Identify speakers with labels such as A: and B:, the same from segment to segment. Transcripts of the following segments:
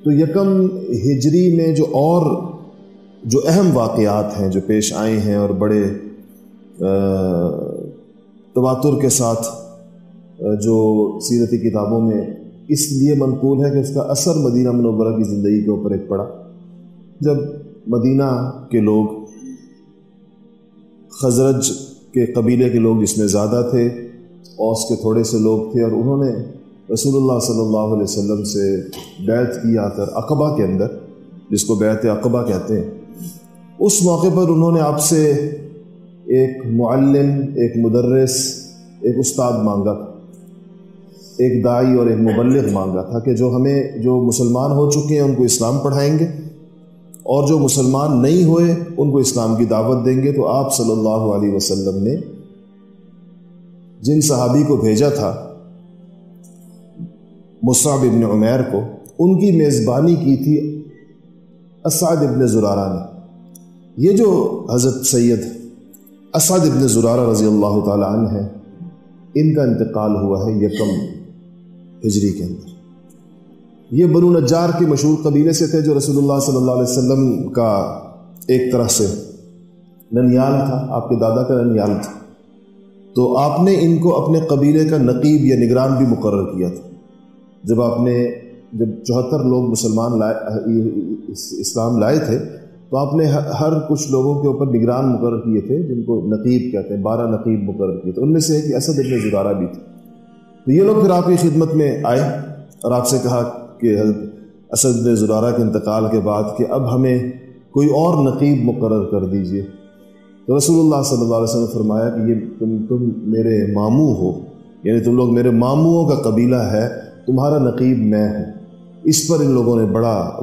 A: تو یکم ہجری میں جو اہم واقعات ہیں جو پیش آئے ہیں اور بڑے تواتر کے ساتھ جو سیرتی کتابوں میں اس لیے منقول ہے کہ اس کا اثر مدینہ منورہ کی زندگی کے اوپر ایک پڑا، جب مدینہ کے لوگ خزرج کے قبیلے کے لوگ جس میں زیادہ تھے، اوس کے تھوڑے سے لوگ تھے، اور انہوں نے رسول اللہ صلی اللہ علیہ وسلم سے بیعت کی آ کر عقبہ کے اندر، جس کو بیعت عقبہ کہتے ہیں، اس موقع پر انہوں نے آپ سے ایک معلم، ایک مدرس، ایک استاد مانگا تھا، ایک داعی اور ایک مبلغ مانگا تھا کہ جو مسلمان ہو چکے ہیں ان کو اسلام پڑھائیں گے، اور جو مسلمان نہیں ہوئے ان کو اسلام کی دعوت دیں گے۔ تو آپ صلی اللہ علیہ وسلم نے جن صحابی کو بھیجا تھا، مصعب ابن عمیر کو، ان کی میزبانی کی تھی اسعد ابن زرارہ نے۔ یہ جو حضرت سید اسعد ابن زرارہ رضی اللہ تعالی عنہ ہیں، ان کا انتقال ہوا ہے یکم ہجری کے اندر۔ یہ بنو نجار کے مشہور قبیلے سے تھے، جو رسول اللہ صلی اللہ علیہ وسلم کا ایک طرح سے ننیال تھا، آپ کے دادا کا ننیال تھا۔ تو آپ نے ان کو اپنے قبیلے کا نقیب یا نگران بھی مقرر کیا تھا۔ جب 74 لوگ اسلام لائے تھے، تو آپ نے ہر کچھ لوگوں کے اوپر نگران مقرر کیے تھے، جن کو نقیب کہتے ہیں، 12 نقیب مقرر کیے تھے۔ ان میں سے ایک اسد ابن زرارہ بھی تھے۔ تو یہ لوگ پھر آپ کی خدمت میں آئے اور آپ سے کہا کہ حضرت اسد بن زرارہ کے انتقال کے بعد کہ اب ہمیں کوئی اور نقیب مقرر کر دیجئے۔ تو رسول اللہ صلی اللہ علیہ وسلم نے فرمایا کہ یہ تم میرے ماموں ہو، یعنی تم لوگ میرے ماموں کا قبیلہ ہے، تمہارا نقیب میں ہوں۔ اس پر ان لوگوں نے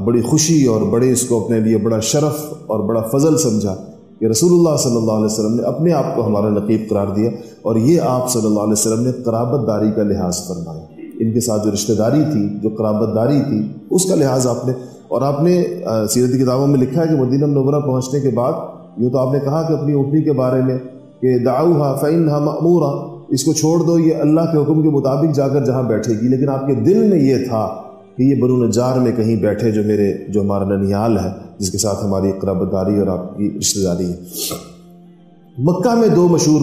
A: بڑی خوشی اور بڑے اس کو اپنے لیے بڑا شرف اور بڑا فضل سمجھا کہ رسول اللہ صلی اللہ علیہ وسلم نے اپنے آپ کو ہمارا نقیب قرار دیا، اور یہ آپ صلی اللہ علیہ وسلم نے قرابت داری کا لحاظ فرمایا۔ ان کے ساتھ جو رشتہ داری تھی، جو قرابت داری تھی، اس کا لحاظ آپ نے، اور آپ نے سیرتی کتابوں میں لکھا ہے کہ مدینہ منورہ پہنچنے کے بعد یوں تو آپ نے کہا کہ اپنی اونٹنی کے بارے میں کہ دعوہا فإنہا مأمورہ، اس کو چھوڑ دو، یہ اللہ کے حکم کے مطابق جا کر جہاں بیٹھے گی، لیکن آپ کے دل میں یہ تھا کہ یہ بنو نجار میں کہیں بیٹھے جو ہمارا ننیال ہے، جس کے ساتھ ہماری قرابت داری اور آپ کی رشتہ داری ہے۔ مکہ میں 2 مشہور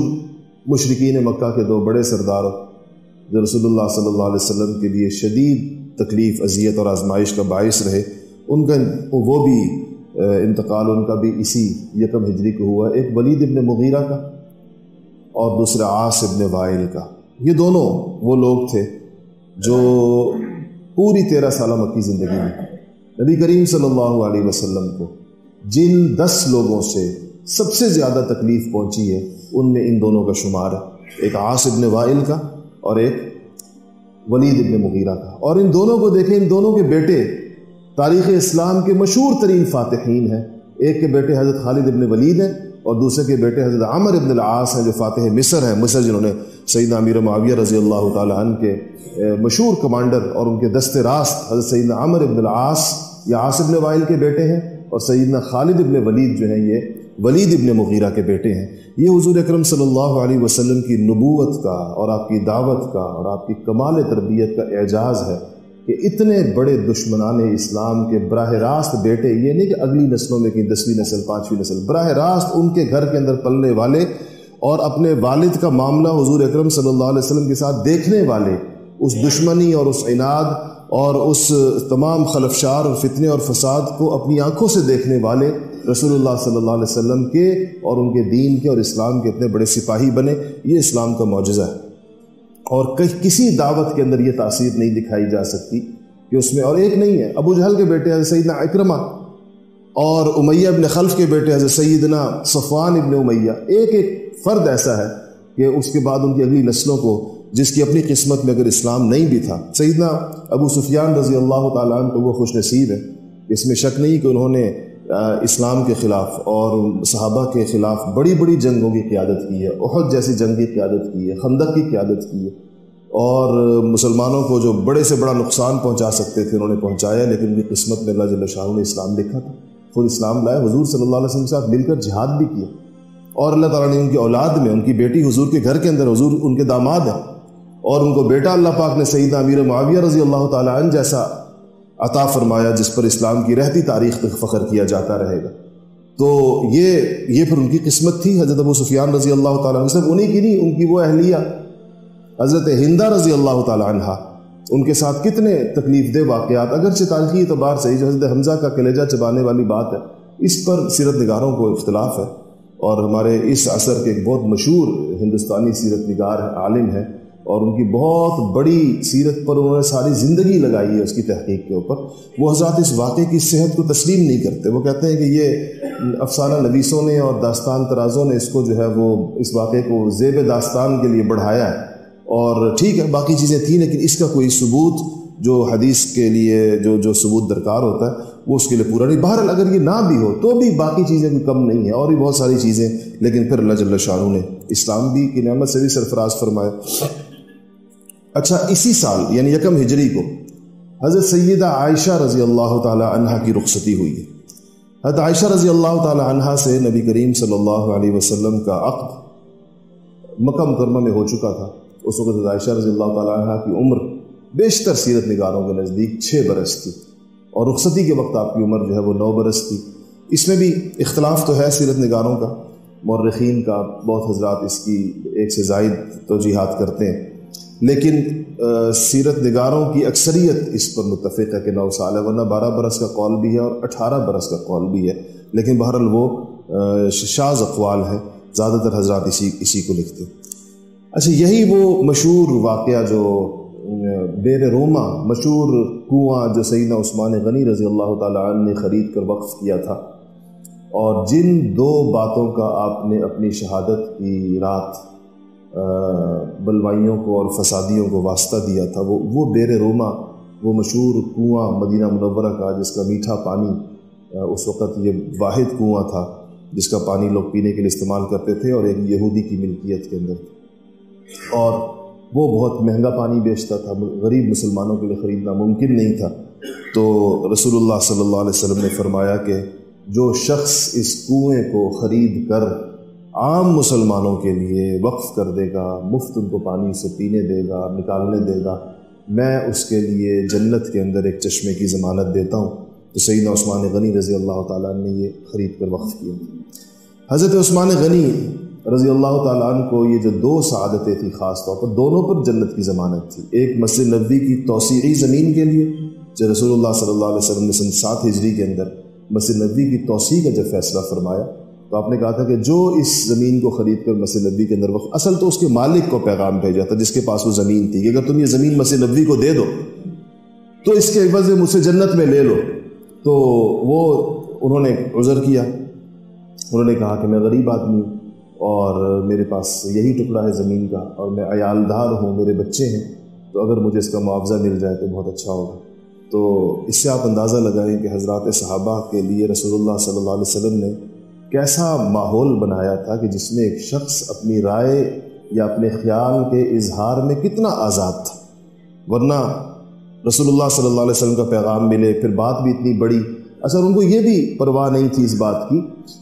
A: مشرکین مکہ کے 2 بڑے سردار جو رسول اللہ صلی اللہ علیہ وسلم کے لیے شدید تکلیف، اذیت اور آزمائش کا باعث رہے، ان کا وہ بھی انتقال ان کا بھی اسی یکم ہجری کو ہوا، ایک ولید ابن مغیرہ کا اور دوسرا عاص ابن وائل کا۔ یہ دونوں وہ لوگ تھے جو پوری 13 سالہ مکی زندگی میں نبی کریم صلی اللہ علیہ وسلم کو جن 10 لوگوں سے سب سے زیادہ تکلیف پہنچی ہے، ان میں ان دونوں کا شمار ہے، ایک عاص ابن وائل کا اور ایک ولید ابن مغیرہ کا۔ اور ان دونوں کو دیکھیں، ان دونوں کے بیٹے تاریخ اسلام کے مشہور ترین فاتحین ہیں۔ ایک کے بیٹے حضرت خالد ابن ولید ہیں، اور دوسرے کے بیٹے حضرت عمر ابن العاص ہیں، جو فاتح مصر ہیں، مصر جنہوں نے سیدنا امیر معاویہ رضی اللہ تعالی عنہ کے مشہور کمانڈر اور ان کے دست راست حضرت سیدنا عمر ابن العاص یا عاص ابن وائل کے بیٹے ہیں، اور سیدنا خالد ابن ولید جو ہیں یہ ولید ابن مغیرہ کے بیٹے ہیں۔ یہ حضور اکرم صلی اللہ علیہ وسلم کی نبوت کا اور آپ کی دعوت کا اور آپ کی کمال تربیت کا اعجاز ہے کہ اتنے بڑے دشمنان اسلام کے براہ راست بیٹے، یہ نہیں کہ اگلی نسلوں میں کہ 10ویں نسل 5ویں نسل، براہ راست ان کے گھر کے اندر پلنے والے اور اپنے والد کا معاملہ حضور اکرم صلی اللہ علیہ وسلم کے ساتھ دیکھنے والے، اس دشمنی اور اس عناد اور اس تمام خلفشار اور فتنے اور فساد کو اپنی آنکھوں سے دیکھنے والے رسول اللہ صلی اللہ علیہ وسلم کے اور ان کے دین کے اور اسلام کے اتنے بڑے سپاہی بنے۔ یہ اسلام کا معجزہ ہے، اور کسی دعوت کے اندر یہ تاثیر نہیں دکھائی جا سکتی کہ اس میں، اور ایک نہیں ہے، ابو جہل کے بیٹے حضرت سیدنا اکرمہ اور امیہ ابن خلف کے بیٹے حضرت سیدنا صفوان ابن امیہ، ایک فرد ایسا ہے کہ اس کے بعد ان کی اگلی نسلوں کو، جس کی اپنی قسمت میں اگر اسلام نہیں بھی تھا، سیدنا ابو سفیان رضی اللہ تعالیٰ عنہ تو وہ خوش نصیب ہے، اس میں شک نہیں کہ انہوں نے اسلام کے خلاف اور صحابہ کے خلاف بڑی بڑی جنگوں کی قیادت کی ہے، احد جیسی جنگ کی قیادت کی ہے، خندق کی قیادت کی ہے، اور مسلمانوں کو جو بڑے سے بڑا نقصان پہنچا سکتے تھے انہوں نے پہنچایا، لیکن ان کی قسمت میں اللہ جل شانہ نے اسلام لکھا تھا، خود اسلام لائے، حضور صلی اللہ علیہ وسلم کے ساتھ مل کر جہاد بھی کیا، اور اللہ تعالیٰ نے ان کی اولاد میں، ان کی بیٹی حضور کے گھر کے اندر، حضور ان کے داماد ہیں، اور ان کو بیٹا اللہ پاک نے سیدنا امیر معاویہ رضی اللہ تعالیٰ عنہ جیسا عطا فرمایا جس پر اسلام کی رہتی تاریخ تک فخر کیا جاتا رہے گا۔ تو یہ پھر ان کی قسمت تھی۔ حضرت ابو سفیان رضی اللہ تعالیٰ عنہ، صرف انہیں کی نہیں، ان کی وہ اہلیہ حضرت ہندہ رضی اللہ تعالیٰ عنہ، ان کے ساتھ کتنے تکلیف دہ واقعات، اگرچہ تاریخی اعتبار سے جو حضرت حمزہ کا کلیجہ چبانے والی بات ہے، اس پر سیرت نگاروں کو اختلاف ہے، اور ہمارے اس عصر کے ایک بہت مشہور ہندوستانی سیرت نگار عالم ہیں، اور ان کی بہت بڑی سیرت پر انہوں نے ساری زندگی لگائی ہے اس کی تحقیق کے اوپر۔ وہ حضرات اس واقعے کی صحت کو تسلیم نہیں کرتے، وہ کہتے ہیں کہ یہ افسانہ نویسوں نے اور داستان ترازوں نے اس کو جو ہے وہ اس واقعے کو زیب داستان کے لیے بڑھایا ہے، اور ٹھیک ہے باقی چیزیں تھیں، لیکن اس کا کوئی ثبوت جو حدیث کے لیے جو ثبوت درکار ہوتا ہے وہ اس کے لیے پورا نہیں۔ بہرحال اگر یہ نہ بھی ہو تو بھی باقی چیزیں کوئی کم نہیں ہیں، اور بھی بہت ساری چیزیں، لیکن پھر اللہ جل شانہ نے اسلام بھی کی نعمت سے بھی سرفراز فرمایا۔ اچھا، اسی سال یعنی 1 ہجری کو حضرت سیدہ عائشہ رضی اللہ تعالی عنہ کی رخصتی ہوئی ہے۔ حضرت عائشہ رضی اللہ تعالی عنہ سے نبی کریم صلی اللہ علیہ وسلم کا عقد مکہ مکرمہ میں ہو چکا تھا۔ اس وقت حضرت عائشہ رضی اللہ تعالی عنہ کی عمر بیشتر سیرت نگاروں کے نزدیک 6 برس تھی، اور رخصتی کے وقت آپ کی عمر جو ہے وہ 9 برس تھی۔ اس میں بھی اختلاف تو ہے سیرت نگاروں کا، مورخین کا، بہت حضرات اس کی 1 سے زائد توجیحات کرتے ہیں، لیکن سیرت نگاروں کی اکثریت اس پر متفق ہے کہ 9 سال ہے، ورنہ 12 برس کا قول بھی ہے اور 18 برس کا قول بھی ہے، لیکن بہرحال وہ شاذ اقوال ہیں، زیادہ تر حضرات اسی کو لکھتے ہیں۔ اچھا، یہی وہ مشہور واقعہ جو بیر روما، مشہور کنواں جو سیدنا عثمان غنی رضی اللہ تعالیٰ عنہ نے خرید کر وقف کیا تھا، اور جن 2 باتوں کا آپ نے اپنی شہادت کی رات بلوائیوں کو اور فسادیوں کو واسطہ دیا تھا، وہ بیر روما، وہ مشہور کنواں مدینہ منورہ کا جس کا میٹھا پانی، اس وقت یہ واحد کنواں تھا جس کا پانی لوگ پینے کے لیے استعمال کرتے تھے، اور ایک یہودی کی ملکیت کے اندر، اور وہ بہت مہنگا پانی بیچتا تھا، غریب مسلمانوں کے لیے خریدنا ممکن نہیں تھا۔ تو رسول اللہ صلی اللہ علیہ وسلم نے فرمایا کہ جو شخص اس کنویں کو خرید کر عام مسلمانوں کے لیے وقف کر دے گا، مفت ان کو پانی سے پینے دے گا، نکالنے دے گا، میں اس کے لیے جنت کے اندر ایک چشمے کی ضمانت دیتا ہوں۔ تو سیدنا عثمان غنی رضی اللہ تعالیٰ عنہ نے یہ خرید کر وقف کیا۔ حضرت عثمان غنی رضی اللہ تعالیٰ عنہ کو یہ جو 2 سعادتیں تھیں، خاص طور پر دونوں پر جنت کی ضمانت تھی۔ ایک مسجد نبوی کی توسیعی زمین کے لیے، جو رسول اللہ صلی اللہ علیہ وسلم نے سن 7 ہجری کے اندر مسجد نبوی کی توسیع کا جب فیصلہ فرمایا، تو آپ نے کہا تھا کہ جو اس زمین کو خرید کر مسجد نبوی کے اندر وقف، اصل تو اس کے مالک کو پیغام بھیجا تھا جس کے پاس وہ زمین تھی کہ اگر تم یہ زمین مسجد نبوی کو دے دو تو اس کے عوض مجھ سے جنت میں لے لو۔ تو وہ انہوں نے عذر کیا، انہوں نے کہا کہ میں غریب آدمی ہوں اور میرے پاس یہی ٹکڑا ہے زمین کا، اور میں عیالدار ہوں، میرے بچے ہیں، تو اگر مجھے اس کا معاوضہ مل جائے تو بہت اچھا ہوگا۔ تو اس سے آپ اندازہ لگائیں کہ حضرات صحابہ کے لیے رسول اللہ صلی اللہ علیہ وسلم نے کیسا ماحول بنایا تھا کہ جس میں ایک شخص اپنی رائے یا اپنے خیال کے اظہار میں کتنا آزاد تھا، ورنہ رسول اللہ صلی اللہ علیہ وسلم کا پیغام ملے، پھر بات بھی اتنی بڑی، اچھا ان کو یہ بھی پرواہ نہیں تھی اس بات کی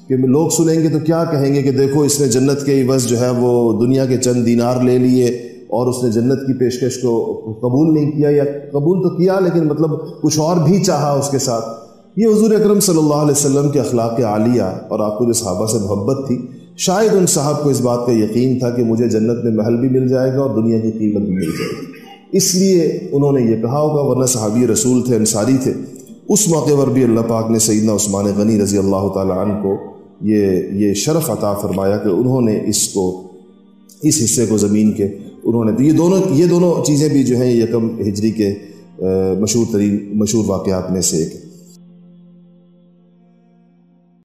A: کہ لوگ سنیں گے تو کیا کہیں گے کہ دیکھو اس نے جنت کے عوض جو ہے وہ دنیا کے چند دینار لے لیے، اور اس نے جنت کی پیشکش کو قبول نہیں کیا، یا قبول تو کیا لیکن مطلب کچھ اور بھی چاہا اس کے ساتھ۔ یہ حضور اکرم صلی اللہ علیہ وسلم کے اخلاق عالیہ اور آپ کو جو صحابہ سے محبت تھی، شاید ان صاحب کو اس بات کا یقین تھا کہ مجھے جنت میں محل بھی مل جائے گا اور دنیا کی قیمت بھی مل جائے گی، اس لیے انہوں نے یہ کہا ہوگا، ورنہ صحابی رسول تھے، انصاری تھے۔ اس موقع پر بھی اللہ پاک نے سیدنا عثمان غنی رضی اللہ تعالیٰ عنہ کو یہ شرف عطا فرمایا کہ انہوں نے اس حصے کو زمین کے انہوں نے، تو یہ دونوں چیزیں بھی جو ہیں 1 ہجری کے مشہور واقعات میں سے ایک ہے۔